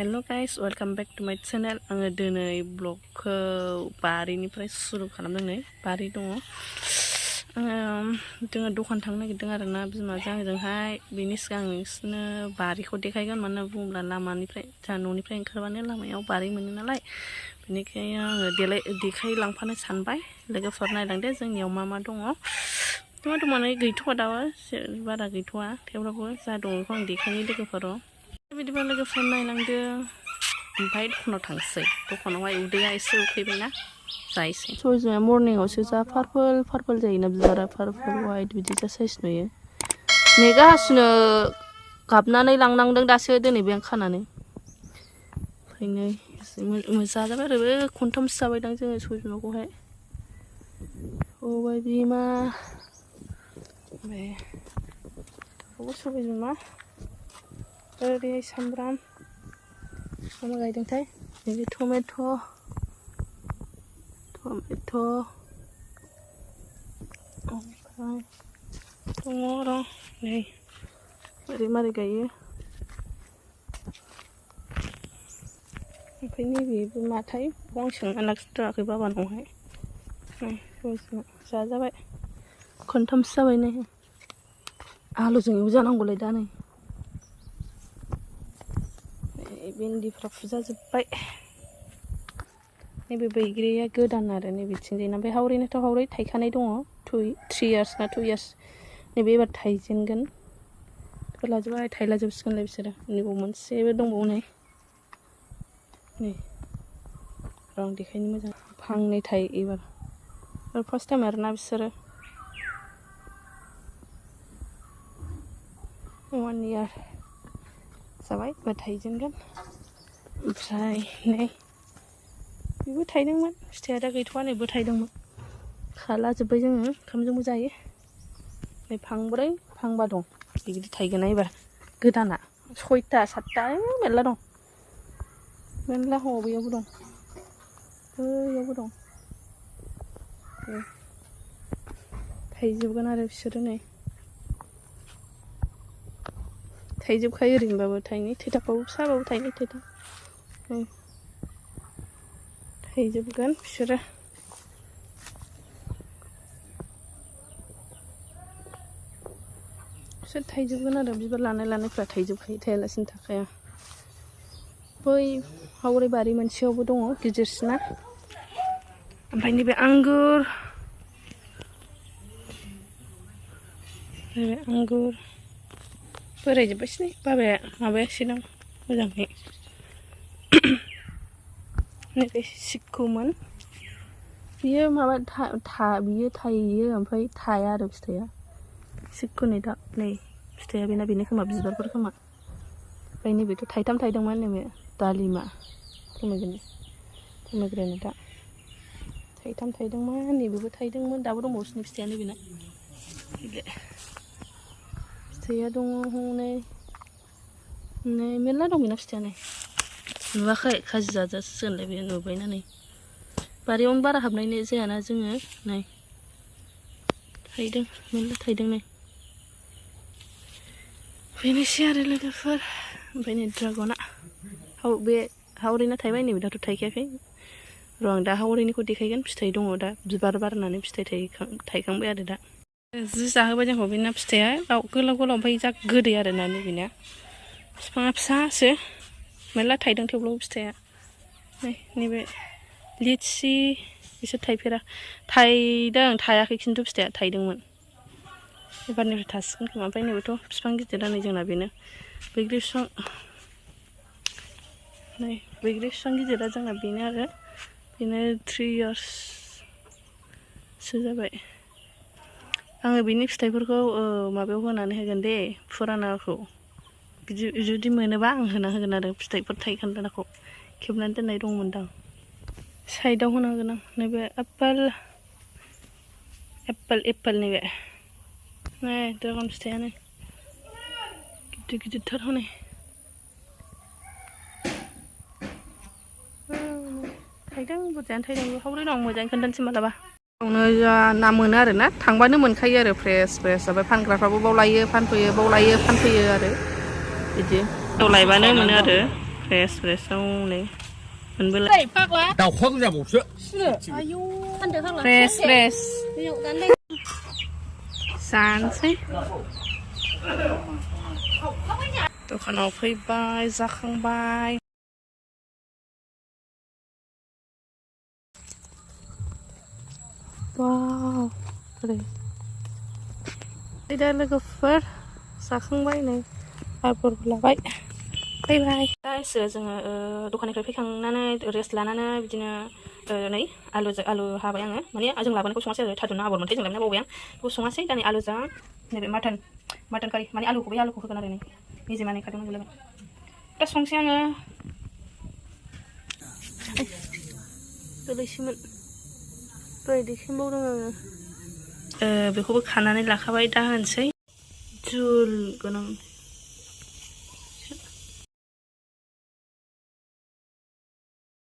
Hello guys, welcome back to my channel. आङो दिनै ब्लगखौ बारिनिफ्राय सुरु खालामदों। बारि दङ। जोङो दखान थांनो नागिरदों आरोना बिमाजों आंजोंहाय। बेनि सिगां नोंसोरनो बारिखौ देखायगोन मानो बुङोब्ला लामानिफ्राय जोंहा न'निफ्राय ओंखारबानो लामायाव बारि मोनो नालाय। बेनिखायनो आङो देखायलांफानो सानबाय। लोगोफोर नायलांदो जोंनियाव मा मा दङ। माने गैथ'वा दाबो बारा गैथ'वा थेवब्लाबो जा दङ बेखौ आं देखायनि लोगोफोराव। बिदिबा लोगोफोर नायलांदो ओमफ्राय दखानाव थांसै। दखानावहाय उदैया एसे उखैबायना जायसै। सबायबिमाया मर्निंआवसो जा पार्पल जायोना बिबारा पार्पल वाइट बिदि जा साइज नुयो। नेगासिनो गाबनानै लांनांदों दासो दिनै बे आं खानानै। ओंखायनो जाजाबाय आरो खनथामसो जाबायदां जोङो सबायबिमाखौहाय। सबायबिमा बे सबायबिमा ओरैहाय सामब्राम मा गायदोंथाय नैबे टमेट' ओमफ्राय दङ र' नै मारै गायो। ओमफ्राय नैबेबो माथाय बेखौ आं सोंना लाखिथाराखै बाबानावहाय। जाजाबाय खनथामसो जाबाय नै आलुजों एवजानांगौलाय दा नै। भिन्दिफ्रा फुजाजोब्बाय। नैबे बैग्रिया गोदान आरो नैबेथिंजायना ओमफ्राय हावरैनाथ' हावरै थायखानाय दङ 3 इयार्स ना 2 इयार्स। नैबे एबार थायजेनगोन फोलाजोबबाय थायलाजोबसिगोनलाय बिसोरो। नैबाव मोनसेबो दंबावो नै रं देखायनो मोजां फांनै थायो एबार फार्स्ट टाइम आरोना बिसोरो 1 इयार जाबाय एबार थायजेनगोन। ओमफ्राय नै बेबो थायदोंमोन फिथाइया दा गैथ'वा नैबो थायदोंमोन खालाजोब्बाय जोङो ओंखामजोंबो जायो। नै फांब्रै फांबा दं बिदि थायगोना एबार गोदाना 6टा 7टा मेरला दं मेरला बैयावबो दं बैयावबो दं थायजोबगोन आरो बिसोरो नै थायजोबखायो ओरैनोबाबो थाइनै थाइथामबाबो फिसाबाबो थाइनै थाइथाम थायजोबगोन बिसोरो। बिसोर थायजोबगोन आरो बिबार लानायफ्रा थायजोबखायो थायालासिनो थाखाया। बै हावरै बारि मोनसेयावबो दङ गिदिरसिना। ओमफ्राय नैबे आंगुर बोरायजोब्बायसै बाबाया माबायासै दं मोजाङै। नैबे सिक्कुमोन बियो माबा बियो थायो ओमफ्राय थाया आरो फिथाइया। सिक्कुनि दा नै फिथाइया बेनो खोमा बिबारफोर खोमा। ओमफ्राय नैबेथ' थाइथाम थायदोंमोन नैबे दालिमा पमेग्रेनेटआ थाइथाम थायदोंमोन नैबेबो थायदोंमोन दाबो दंबावोसो फिथाइया नैबेना फिथाइया दङ हनै मेरला दं बेना फिथाइया नै नुवाखै खाजि जाजासिगोनलाय बे नुबायना नै बारियावनो बारा हाबनाय जायाना जोङो नै थायदों मेरला थायदों नै बेनोसै आरो लोगोफोर। ओमफ्राय नै ड्रागना बे हावरैना थायबाय नैबे दाथ' थायखायाखै र' आं दा हावरैनिखौ देखायगोन। फिथाइ दङ दा बिबार बारनानै फिथाइ थायखांबाय आरो दा जि जाहोबाय जोंखौ बेना फिथाइया गोलाव ओमफ्राय जा गोदै आरोना नैबेना बिफाङा फिसासो मेरला थायदों थेवब्लाबो फिथाइया नैबे लिचि बिसोर थायदों थायाखै खिन्थु फिथाइया थायदोंमोन एबारनिफ्राय थासिगोन खोमा। ओमफ्राय नैबेथ' बिफां गिदिरा नै जोंना बेनो बैग्रि बिफां गिदिरा जोंना बेनो आरो बेनो 3 इयार्ससो जाबाय। आङो बिनि फिथाइफोरखौ माबायाव होनानै होगोन दे फुरानाखौ जुदि मोनोबा आं होना होगोन आरो फिथाइफोर थाइखान्दाखौ खेबनानै दोननाय दंमोनदां साइडआव होनांगोन आं। नैबे एप्पोल नैबे नै ड्रागन फिथाइयानो गिदिरथार हनै थायदों बुरजायानो थायदों हावरै दं मोजाङै खोन्थानोसै मालाबा। ना मोनो आरो ना थांबानो मोनखायो आरो फ्रेस ओमफ्राय फानग्राफ्राबो बाव लायो फानफैयो आरो बिदि लायबानो मोनो आरो फ्रेस फ्रेसाव नै मोनबोला 对，八卦。 到黄家不是。是。哎呦，看着看了。 फ्रेस फ्रेस 哎呦，咱那。 जानोसै दखानाव फैबाय जाखांबाय वाव ओरै दा लोगोफोर जाखांबाय नै आबरबो लाबाय फैबाय गाइस जोङो दखाननिफ्राय फैखांनानै रेस्ट लानानै बिदिनो नै आलु हाबाय आङो माने जों लाबोनायखौ सङासै आरो थादुनना आबर मोनथाय जों लाबोना बावबाय आं बेखौ सङासै दा नै आलुजों नैबे माटन कारि माने आलुखौ होगोन आरो नै निजेमा नै खादोंमोन जोलाय दा संसै आङो गोरलैसैमोन दहाय देखायबावदों आङो बेखौबो खानानै लाखाबाय दा होनोसै झुल गोनां